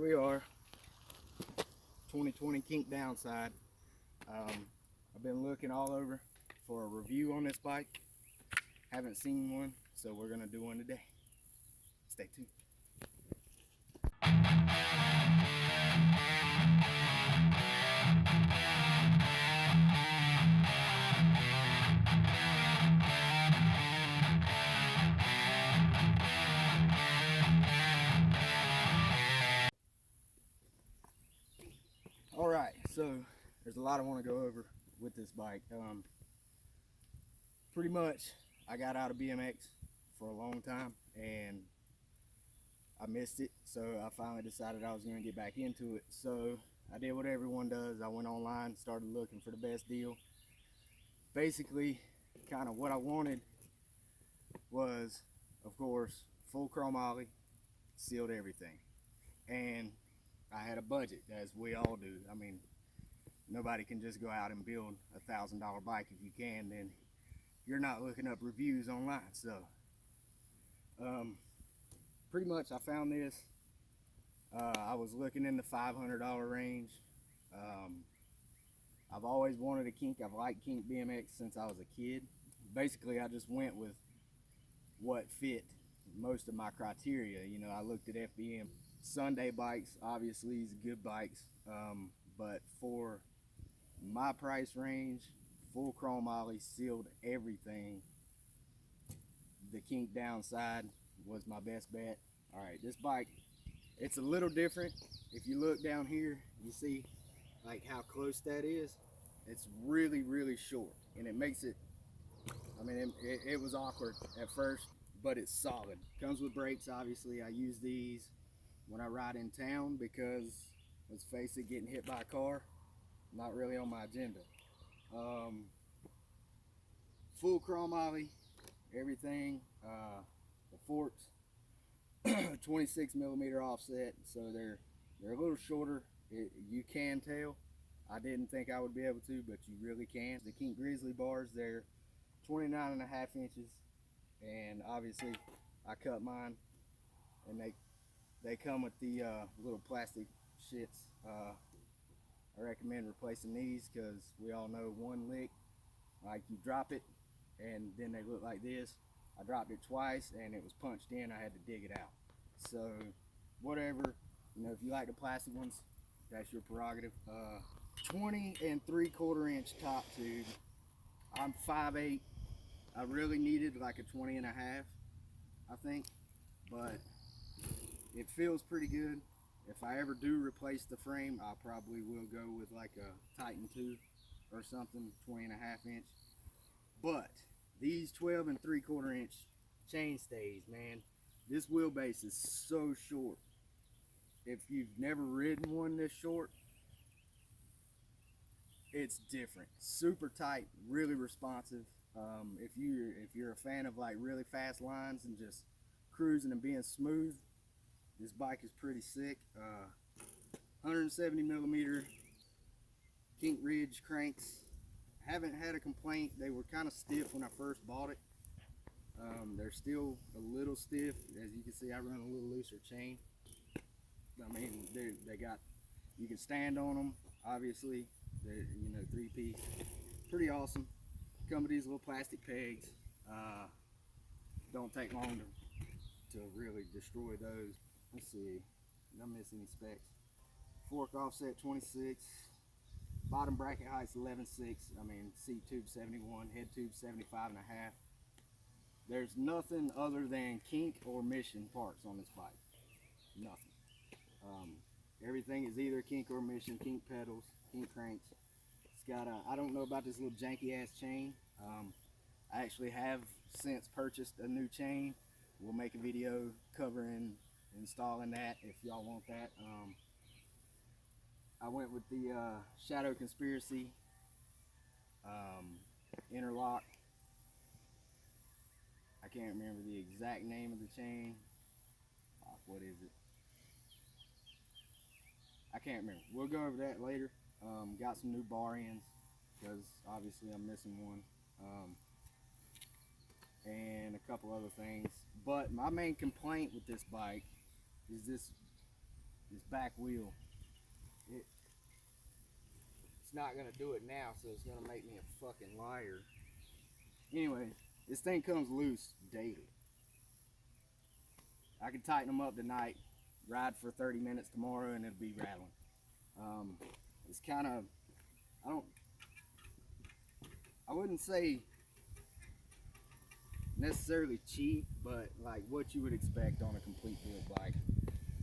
Here we are, 2020 Kink Downside. I've been looking all over for a review on this bike. Haven't seen one, so we're gonna do one today. Stay tuned. All right, so there's a lot I want to go over with this bike. Pretty much, I got out of BMX for a long time and I missed it, so I finally decided I was going to get back into it. So I did what everyone does. I went online, started looking for the best deal. Basically, kind of what I wanted was, of course, full chrome ollie, sealed everything, and I had a budget, as we all do. I mean, nobody can just go out and build a $1,000 bike. If you can, then you're not looking up reviews online. So pretty much I found this. I was looking in the $500 range. I've always wanted a kink. I've liked kink BMX since I was a kid. Basically, I just went with what fit most of my criteria. You know, I looked at FBM. Sunday bikes, obviously, is good bikes, but for my price range, full chrome ollie, sealed everything, the Kink Downside was my best bet. All right, this bike, it's a little different. If you look down here, you see like how close that is. It's really, really short, and it makes it, I mean, it was awkward at first, but it's solid. Comes with brakes, obviously. I use these when I ride in town because, let's face it, getting hit by a car, not really on my agenda. Full chrome ollie, everything. The forks, 26 millimeter offset, so they're a little shorter. You can tell. I didn't think I would be able to, but you really can. The Kink Grizzly bars, they're 29.5 inches, and obviously I cut mine, and they come with the little plastic shits. I recommend replacing these because we all know one lick, like you drop it and then they look like this. I dropped it twice and it was punched in. I had to dig it out. So whatever, you know, if you like the plastic ones, that's your prerogative. 20 3/4 inch top tube. I'm 5'8". I really needed like a 20.5, I think, but it feels pretty good. If I ever do replace the frame, I probably will go with like a Titan 2 or something, 20.5 inch. But these 12 3/4 inch chain stays, man, this wheelbase is so short. If you've never ridden one this short, it's different. Super tight, really responsive. If you're a fan of like really fast lines and just cruising and being smooth, this bike is pretty sick. 170 millimeter Kink Ridge cranks. Haven't had a complaint. They were kind of stiff when I first bought it. They're still a little stiff. As you can see, I run a little looser chain. I mean, they got, you can stand on them. Obviously, they're, you know, 3-piece. Pretty awesome. Come with these little plastic pegs. Don't take long to really destroy those. Let's see, did I miss any specs? Fork offset 26, bottom bracket height's 11.6. I mean, seat tube 71, head tube 75.5. There's nothing other than kink or mission parts on this bike. Nothing. Everything is either kink or mission. Kink pedals, kink cranks. It's got a, I don't know about this little janky ass chain. I actually have since purchased a new chain. We'll make a video covering installing that if y'all want that. I went with the Shadow Conspiracy interlock. I can't remember the exact name of the chain. What is it? I can't remember. We'll go over that later. Got some new bar ends because obviously I'm missing one. And a couple other things. But my main complaint with this bike is this this back wheel, it's not gonna do it now, so it's gonna make me a fucking liar. Anyways, this thing comes loose daily. I can tighten them up tonight, ride for 30 minutes tomorrow, and it'll be rattling. It's kind of, I wouldn't say necessarily cheap, but like what you would expect on a complete build bike.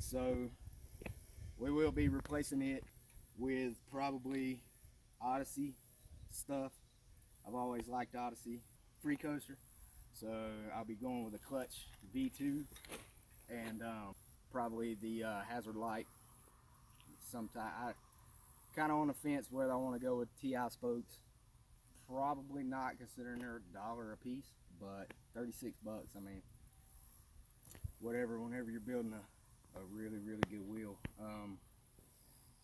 So we will be replacing it with probably Odyssey stuff. I've always liked Odyssey free coaster, so I'll be going with a clutch V2 and probably the hazard light. Sometime I kind of on the fence whether I want to go with TI spokes. Probably not, considering they're $1 a piece, but 36 bucks. I mean, whatever. Whenever you're building a really good wheel.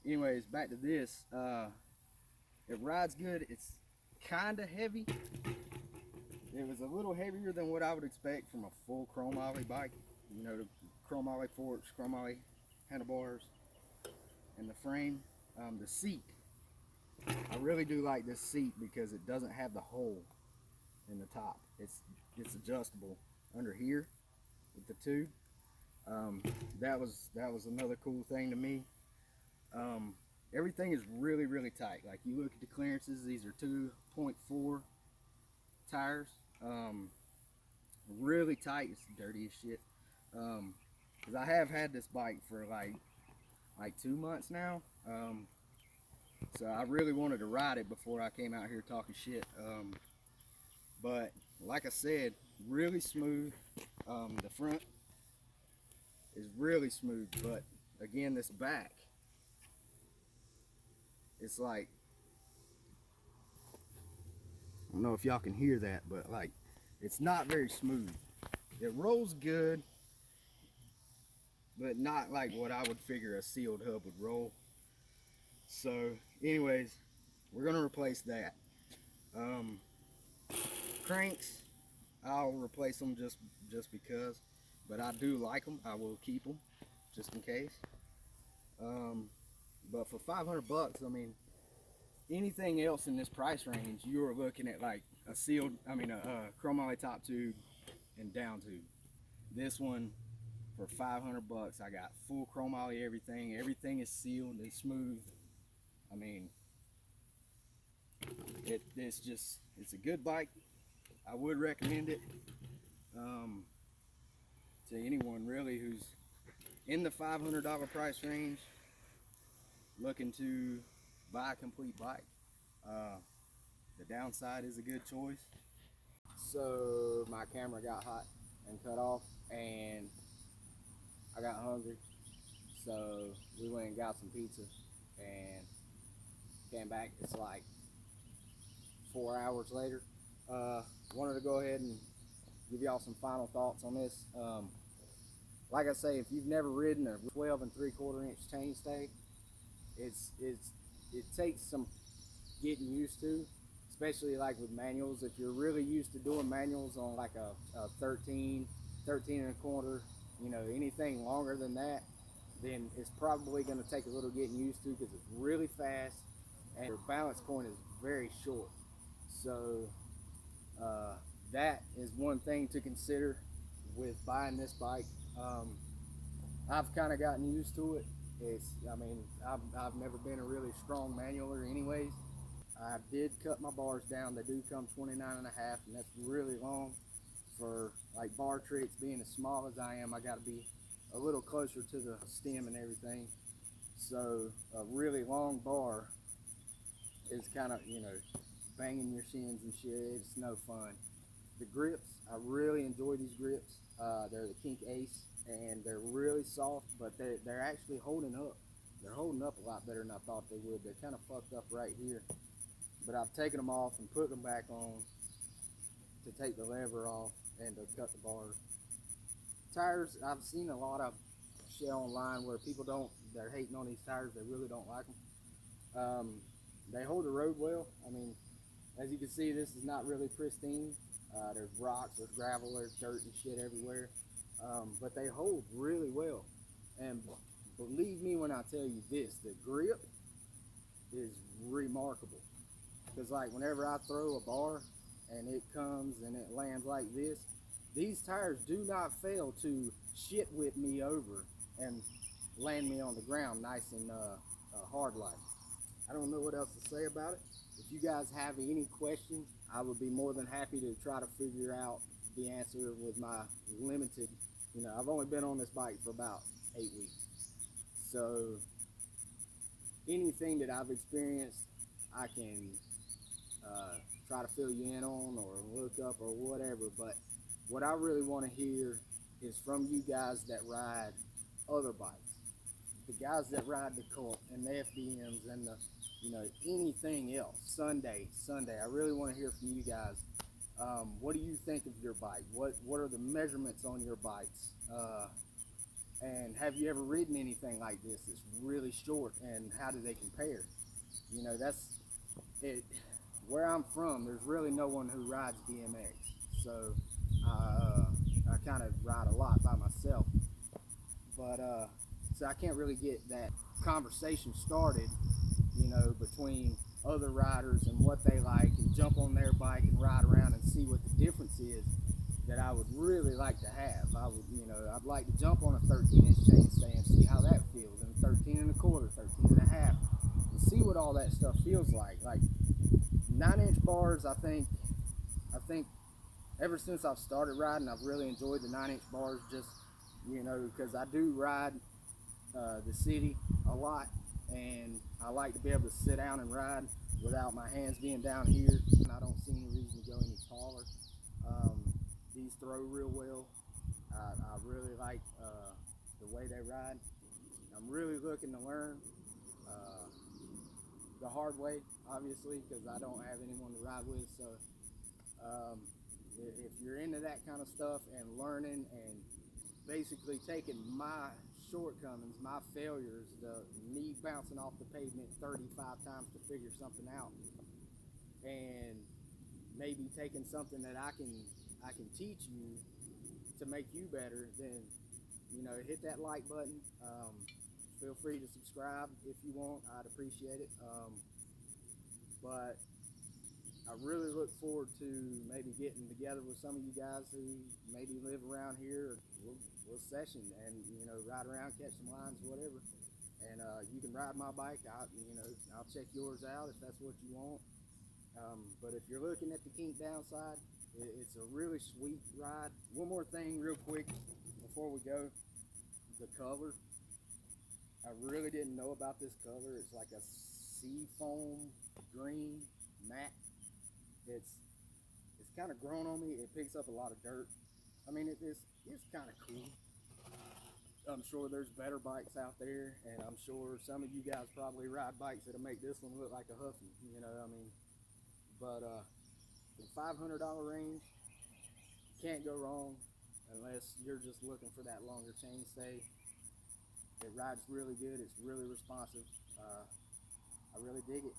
Anyways, back to this. It rides good. It's kind of heavy. It was a little heavier than what I would expect from a full chrome ollie bike. You know, the chrome ollie forks, chrome ollie handlebars, and the frame. The seat. I really do like this seat because it doesn't have the hole in the top. It's adjustable under here with the tube. That was another cool thing to me. Everything is really tight. Like, you look at the clearances, these are 2.4 tires. Really tight. It's dirty as shit. Cause I have had this bike for like 2 months now. So I really wanted to ride it before I came out here talking shit. But like I said, really smooth. The front is really smooth, but again, this back, it's like, I don't know if y'all can hear that, but like, it's not very smooth. It rolls good, but not like what I would figure a sealed hub would roll. So anyways, we're gonna replace that. Cranks, I'll replace them just because, but I do like them. I will keep them just in case. But for 500 bucks, I mean, anything else in this price range, you're looking at like a sealed, a chrome ollie top tube and down tube. This one, for 500 bucks, I got full chrome ollie everything. Everything is sealed and smooth. I mean, it's a good bike. I would recommend it to anyone really who's in the $500 price range, looking to buy a complete bike. The Downside is a good choice. So my camera got hot and cut off, and I got hungry, so we went and got some pizza and came back. It's like 4 hours later. Wanted to go ahead and give y'all some final thoughts on this. Like I say, if you've never ridden a 12 3/4 inch chainstay, it takes some getting used to, especially like with manuals. If you're really used to doing manuals on like a 13 1/4, you know, anything longer than that, then it's probably going to take a little getting used to, because it's really fast and your balance point is very short. So that is one thing to consider with buying this bike. I've kind of gotten used to it. I've never been a really strong manualer anyways. I did cut my bars down. They do come 29.5, and that's really long for like bar tricks. Being as small as I am, I got to be a little closer to the stem and everything. So a really long bar is kind of, you know, banging your shins and shit. It's no fun. The grips, I really enjoy these grips. They're the Kink Ace, and they're really soft, but they're actually holding up. They're holding up a lot better than I thought they would. They're kind of fucked up right here, but I've taken them off and put them back on to take the lever off and to cut the bars. Tires, I've seen a lot of shit online where they're hating on these tires. They really don't like them. They hold the road well. I mean, as you can see, this is not really pristine. There's rocks, there's gravel, there's dirt and shit everywhere. But they hold really well. And believe me when I tell you this, the grip is remarkable. Because like whenever I throw a bar and it comes and it lands like this, these tires do not fail to shit whip me over and land me on the ground nice and hard like. I don't know what else to say about it. If you guys have any questions, I would be more than happy to try to figure out the answer with my limited, I've only been on this bike for about 8 weeks. So anything that I've experienced, I can try to fill you in on or look up or whatever. But what I really want to hear is from you guys that ride other bikes. The guys that ride the Cult and the FDMs and the, anything else. Sunday. I really want to hear from you guys. What do you think of your bike? What are the measurements on your bikes? And have you ever ridden anything like this that's really short, and how do they compare? That's it. Where I'm from, there's really no one who rides BMX. So I kind of ride a lot by myself. But so I can't really get that conversation started, between other riders and what they like, and jump on their bike and ride around and see what the difference is that I would really like to have. I'd like to jump on a 13-inch chainstay and see how that feels, and 13 and a quarter, 13 and a half, and see what all that stuff feels like. Like 9-inch bars, I think ever since I've started riding, I've really enjoyed the 9-inch bars, just, because I do ride the city a lot, and I like to be able to sit down and ride without my hands being down here, and I don't see any reason to go any taller. These throw real well. I really like the way they ride. I'm really looking to learn the hard way, obviously, because I don't have anyone to ride with. So if you're into that kind of stuff and learning and basically taking my shortcomings, my failures, me bouncing off the pavement 35 times to figure something out, and maybe taking something that I can teach you to make you better, then hit that like button. Feel free to subscribe if you want. I'd appreciate it. But I really look forward to maybe getting together with some of you guys who maybe live around here. We'll session and ride around, catch some lines, whatever. And you can ride my bike. I'll check yours out if that's what you want. But if you're looking at the Kink Downside, it's a really sweet ride. One more thing real quick before we go. The color. I really didn't know about this color. It's like a sea foam green matte. It's kind of grown on me. It picks up a lot of dirt. I mean, it's kind of cool. I'm sure there's better bikes out there, and I'm sure some of you guys probably ride bikes that'll make this one look like a Huffy, But the $500 range, can't go wrong unless you're just looking for that longer chainstay. It rides really good. It's really responsive. I really dig it.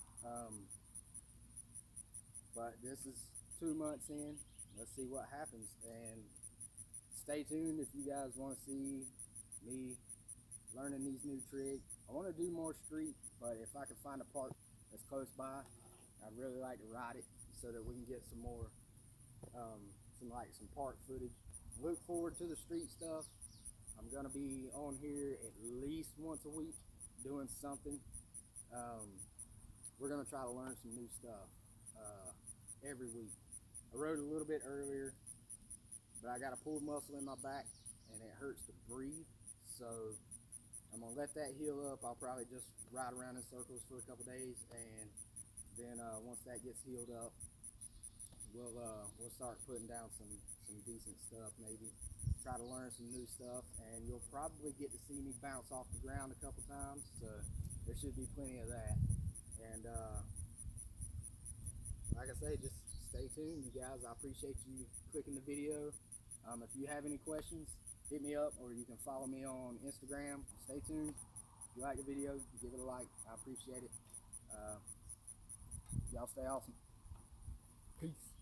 But this is 2 months in. Let's see what happens, and stay tuned if you guys want to see me learning these new tricks. I want to do more street, but if I can find a park that's close by, I'd really like to ride it so that we can get some more some park footage. Look forward to the street stuff. I'm gonna be on here at least once a week doing something. We're gonna try to learn some new stuff every week. I rode a little bit earlier, but I got a pulled muscle in my back and it hurts to breathe, so I'm gonna let that heal up. I'll probably just ride around in circles for a couple days, and then once that gets healed up, we'll start putting down some decent stuff. Maybe try to learn some new stuff, and you'll probably get to see me bounce off the ground a couple times, so there should be plenty of that. And like I say, just stay tuned, you guys. I appreciate you clicking the video. If you have any questions, hit me up, or you can follow me on Instagram. Stay tuned. If you like the video, give it a like. I appreciate it. Y'all stay awesome. Peace.